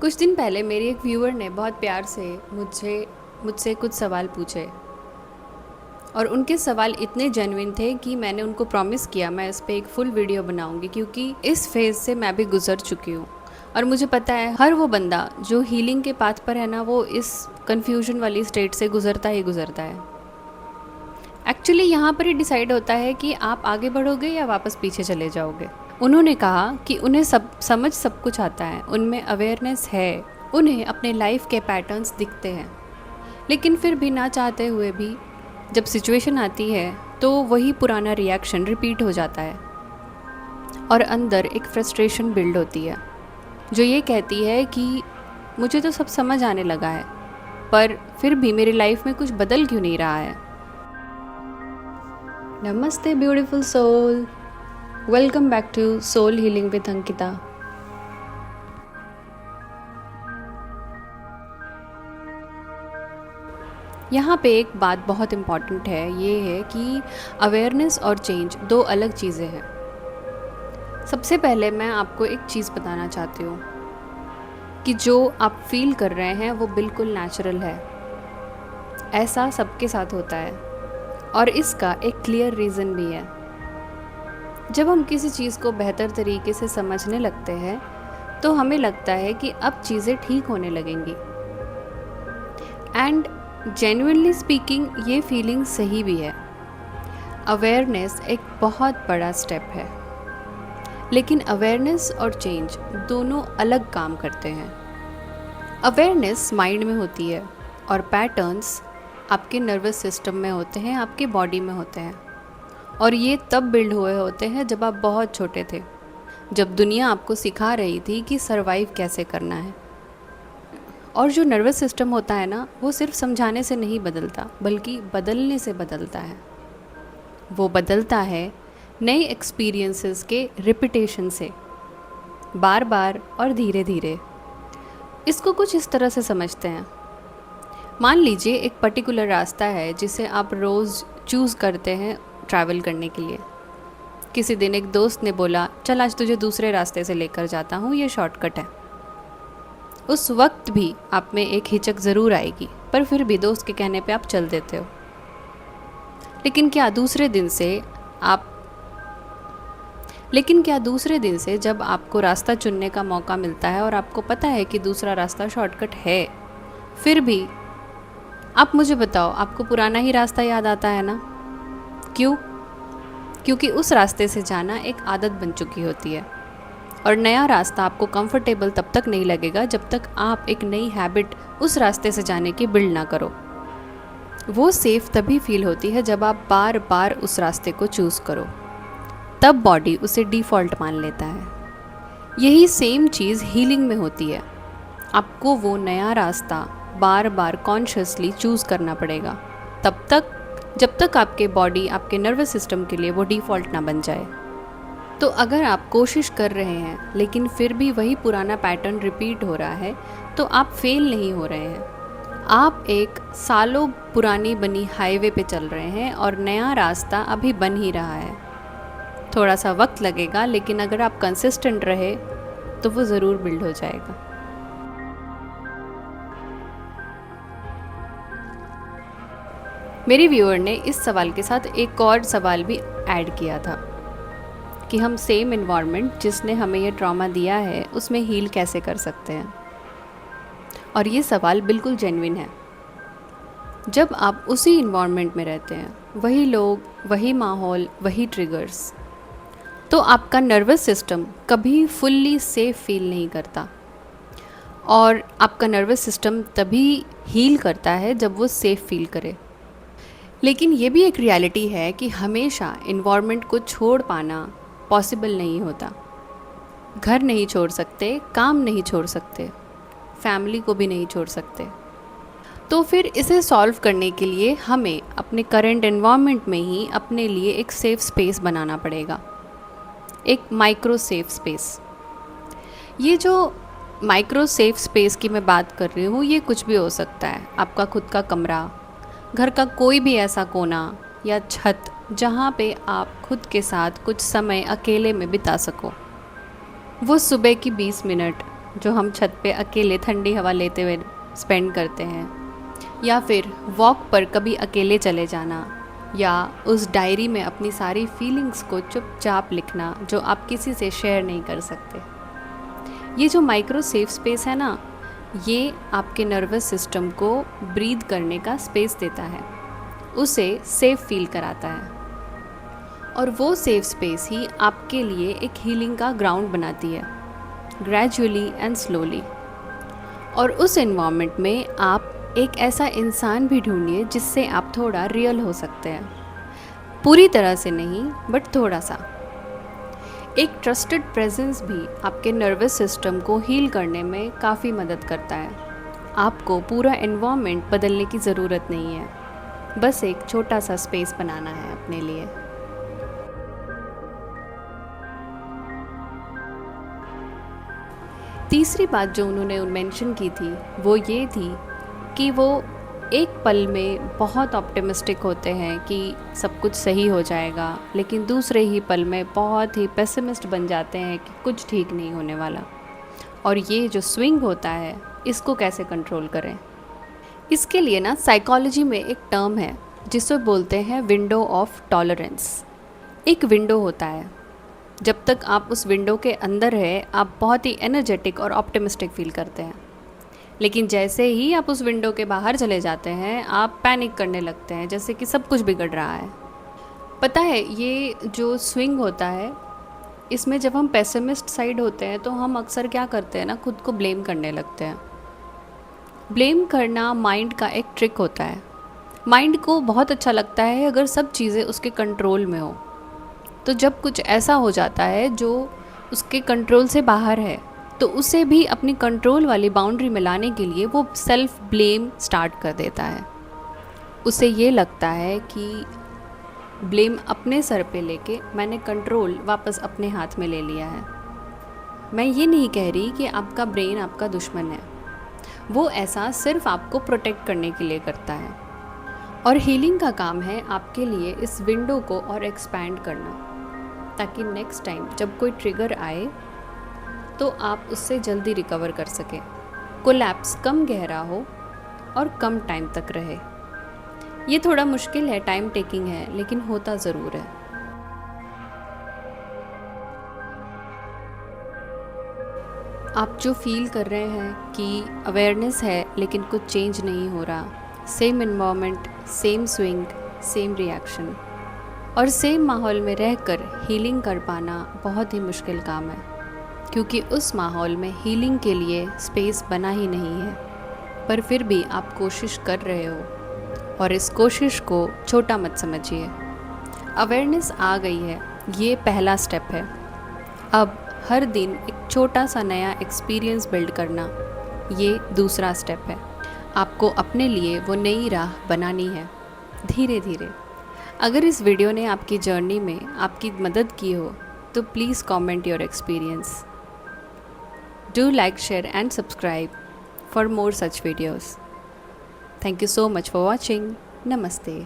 कुछ दिन पहले मेरी एक व्यूअर ने बहुत प्यार से मुझसे कुछ सवाल पूछे और उनके सवाल इतने जेन्युइन थे कि मैंने उनको प्रॉमिस किया मैं इस पे एक फुल वीडियो बनाऊंगी, क्योंकि इस फेज़ से मैं भी गुज़र चुकी हूँ। और मुझे पता है हर वो बंदा जो हीलिंग के पाथ पर है ना, वो इस कन्फ्यूजन वाली स्टेट से गुज़रता ही गुज़रता है। एक्चुअली यहाँ पर ही डिसाइड होता है कि आप आगे बढ़ोगे या वापस पीछे चले जाओगे। उन्होंने कहा कि उन्हें सब कुछ आता है, उनमें अवेयरनेस है, उन्हें अपने लाइफ के पैटर्न्स दिखते हैं, लेकिन फिर भी ना चाहते हुए भी जब सिचुएशन आती है तो वही पुराना रिएक्शन रिपीट हो जाता है और अंदर एक फ्रस्ट्रेशन बिल्ड होती है जो ये कहती है कि मुझे तो सब समझ आने लगा है, पर फिर भी मेरी लाइफ में कुछ बदल क्यों नहीं रहा है। नमस्ते beautiful soul, welcome back to soul healing with Ankita. यहाँ पे एक बात बहुत इम्पॉर्टेंट है, ये है कि अवेयरनेस और चेंज दो अलग चीज़ें हैं। सबसे पहले मैं आपको एक चीज़ बताना चाहती हूँ कि जो आप फील कर रहे हैं वो बिल्कुल नेचुरल है। ऐसा सबके साथ होता है और इसका एक क्लियर रीज़न भी है। जब हम किसी चीज़ को बेहतर तरीके से समझने लगते हैं तो हमें लगता है कि अब चीज़ें ठीक होने लगेंगी। एंड जेन्युइनली स्पीकिंग ये फीलिंग सही भी है। अवेयरनेस एक बहुत बड़ा स्टेप है, लेकिन अवेयरनेस और चेंज दोनों अलग काम करते हैं। अवेयरनेस माइंड में होती है और पैटर्न्स आपके नर्वस सिस्टम में होते हैं, आपके बॉडी में होते हैं, और ये तब बिल्ड हुए होते हैं जब आप बहुत छोटे थे, जब दुनिया आपको सिखा रही थी कि सरवाइव कैसे करना है। और जो नर्वस सिस्टम होता है ना, वो सिर्फ समझाने से नहीं बदलता, बल्कि बदलने से बदलता है। वो बदलता है नए एक्सपीरियंसेस के रिपीटेशन से, बार बार और धीरे धीरे। इसको कुछ इस तरह से समझते हैं। मान लीजिए एक पर्टिकुलर रास्ता है जिसे आप रोज़ चूज़ करते हैं ट्रैवल करने के लिए। किसी दिन एक दोस्त ने बोला, चल आज तुझे दूसरे रास्ते से लेकर जाता हूँ, ये शॉर्टकट है। उस वक्त भी आप में एक हिचक ज़रूर आएगी, पर फिर भी दोस्त के कहने पे आप चल देते हो। लेकिन क्या दूसरे दिन से जब आपको रास्ता चुनने का मौका मिलता है और आपको पता है कि दूसरा रास्ता शॉर्टकट है, फिर भी आप मुझे बताओ, आपको पुराना ही रास्ता याद आता है ना? क्यों? क्योंकि उस रास्ते से जाना एक आदत बन चुकी होती है, और नया रास्ता आपको कंफर्टेबल तब तक नहीं लगेगा जब तक आप एक नई हैबिट उस रास्ते से जाने की बिल्ड ना करो। वो सेफ तभी फील होती है जब आप बार बार उस रास्ते को चूज़ करो, तब बॉडी उसे डिफ़ॉल्ट मान लेता है। यही सेम चीज़ हीलिंग में होती है। आपको वो नया रास्ता बार बार कॉन्शियसली चूज़ करना पड़ेगा, तब तक जब तक आपके बॉडी, आपके नर्वस सिस्टम के लिए वो डिफ़ॉल्ट ना बन जाए। तो अगर आप कोशिश कर रहे हैं लेकिन फिर भी वही पुराना पैटर्न रिपीट हो रहा है, तो आप फेल नहीं हो रहे हैं। आप एक सालों पुरानी बनी हाईवे पे चल रहे हैं और नया रास्ता अभी बन ही रहा है। थोड़ा सा वक्त लगेगा, लेकिन अगर आप कंसिस्टेंट रहे तो वो ज़रूर बिल्ड हो जाएगा। मेरी व्यूअर ने इस सवाल के साथ एक और सवाल भी ऐड किया था कि हम सेम इन्वायरमेंट जिसने हमें ये ट्रॉमा दिया है उसमें हील कैसे कर सकते हैं। और ये सवाल बिल्कुल जेन्युइन है। जब आप उसी इन्वायरमेंट में रहते हैं, वही लोग, वही माहौल, वही ट्रिगर्स, तो आपका नर्वस सिस्टम कभी फुल्ली सेफ फील नहीं करता, और आपका नर्वस सिस्टम तभी हील करता है जब वो सेफ फील करे। लेकिन ये भी एक रियलिटी है कि हमेशा इन्वायरमेंट को छोड़ पाना पॉसिबल नहीं होता। घर नहीं छोड़ सकते, काम नहीं छोड़ सकते, फैमिली को भी नहीं छोड़ सकते। तो फिर इसे सॉल्व करने के लिए हमें अपने करंट एनवायरनमेंट में ही अपने लिए एक सेफ स्पेस बनाना पड़ेगा, एक माइक्रो सेफ स्पेस। ये जो माइक्रो सेफ स्पेस की मैं बात कर रही हूँ, ये कुछ भी हो सकता है। आपका खुद का कमरा, घर का कोई भी ऐसा कोना या छत जहाँ पे आप खुद के साथ कुछ समय अकेले में बिता सको। वो सुबह की 20 मिनट, जो हम छत पे अकेले ठंडी हवा लेते हुए स्पेंड करते हैं, या फिर वॉक पर कभी अकेले चले जाना, या उस डायरी में अपनी सारी फीलिंग्स को चुपचाप लिखना जो आप किसी से शेयर नहीं कर सकते। ये जो माइक्रो सेफ स्पेस है ना, ये आपके नर्वस सिस्टम को ब्रीथ करने का स्पेस देता है, उसे सेफ फील कराता है। और वो सेफ स्पेस ही आपके लिए एक हीलिंग का ग्राउंड बनाती है, ग्रेजुअली एंड स्लोली। और उस एनवायरनमेंट में आप एक ऐसा इंसान भी ढूंढिए जिससे आप थोड़ा रियल हो सकते हैं, पूरी तरह से नहीं बट थोड़ा सा। एक ट्रस्टेड प्रेजेंस भी आपके नर्वस सिस्टम को हील करने में काफ़ी मदद करता है। आपको पूरा एनवायरनमेंट बदलने की ज़रूरत नहीं है, बस एक छोटा सा स्पेस बनाना है अपने लिए। तीसरी बात जो उन्होंने मेंशन की थी वो ये थी कि वो एक पल में बहुत ऑप्टिमिस्टिक होते हैं कि सब कुछ सही हो जाएगा, लेकिन दूसरे ही पल में बहुत ही पेसिमिस्ट बन जाते हैं कि कुछ ठीक नहीं होने वाला। और ये जो स्विंग होता है, इसको कैसे कंट्रोल करें? इसके लिए ना साइकोलॉजी में एक टर्म है जिसे बोलते हैं विंडो ऑफ टॉलरेंस। एक विंडो होता है, जब तक आप उस विंडो के अंदर है आप बहुत ही एनर्जेटिक और ऑप्टिमिस्टिक फील करते हैं, लेकिन जैसे ही आप उस विंडो के बाहर चले जाते हैं आप पैनिक करने लगते हैं, जैसे कि सब कुछ बिगड़ रहा है। पता है, ये जो स्विंग होता है, इसमें जब हम पेसिमिस्ट साइड होते हैं तो हम अक्सर क्या करते हैं ना, खुद को ब्लेम करने लगते हैं। ब्लेम करना माइंड का एक ट्रिक होता है। माइंड को बहुत अच्छा लगता है अगर सब चीज़ें उसके कंट्रोल में हो। तो जब कुछ ऐसा हो जाता है जो उसके कंट्रोल से बाहर है, तो उसे भी अपनी कंट्रोल वाली बाउंड्री में लाने के लिए वो सेल्फ ब्लेम स्टार्ट कर देता है। उसे ये लगता है कि ब्लेम अपने सर पे लेके मैंने कंट्रोल वापस अपने हाथ में ले लिया है। मैं ये नहीं कह रही कि आपका ब्रेन आपका दुश्मन है, वो ऐसा सिर्फ आपको प्रोटेक्ट करने के लिए करता है। और हीलिंग का काम है आपके लिए इस विंडो को और एक्सपैंड करना, ताकि नेक्स्ट टाइम जब कोई ट्रिगर आए तो आप उससे जल्दी रिकवर कर सकें, कोलैप्स कम गहरा हो और कम टाइम तक रहे। ये थोड़ा मुश्किल है, टाइम टेकिंग है, लेकिन होता ज़रूर है। आप जो फील कर रहे हैं कि अवेयरनेस है लेकिन कुछ चेंज नहीं हो रहा, same environment, same swing, same reaction, और सेम माहौल में रहकर हीलिंग कर पाना बहुत ही मुश्किल काम है, क्योंकि उस माहौल में हीलिंग के लिए स्पेस बना ही नहीं है। पर फिर भी आप कोशिश कर रहे हो, और इस कोशिश को छोटा मत समझिए। अवेयरनेस आ गई है, ये पहला स्टेप है। अब हर दिन एक छोटा सा नया एक्सपीरियंस बिल्ड करना, ये दूसरा स्टेप है। आपको अपने लिए वो नई राह बनानी है, धीरे धीरे। अगर इस वीडियो ने आपकी जर्नी में आपकी मदद की हो तो please comment your experience. Do like, share and subscribe for more such videos. Thank you so much for watching. Namaste.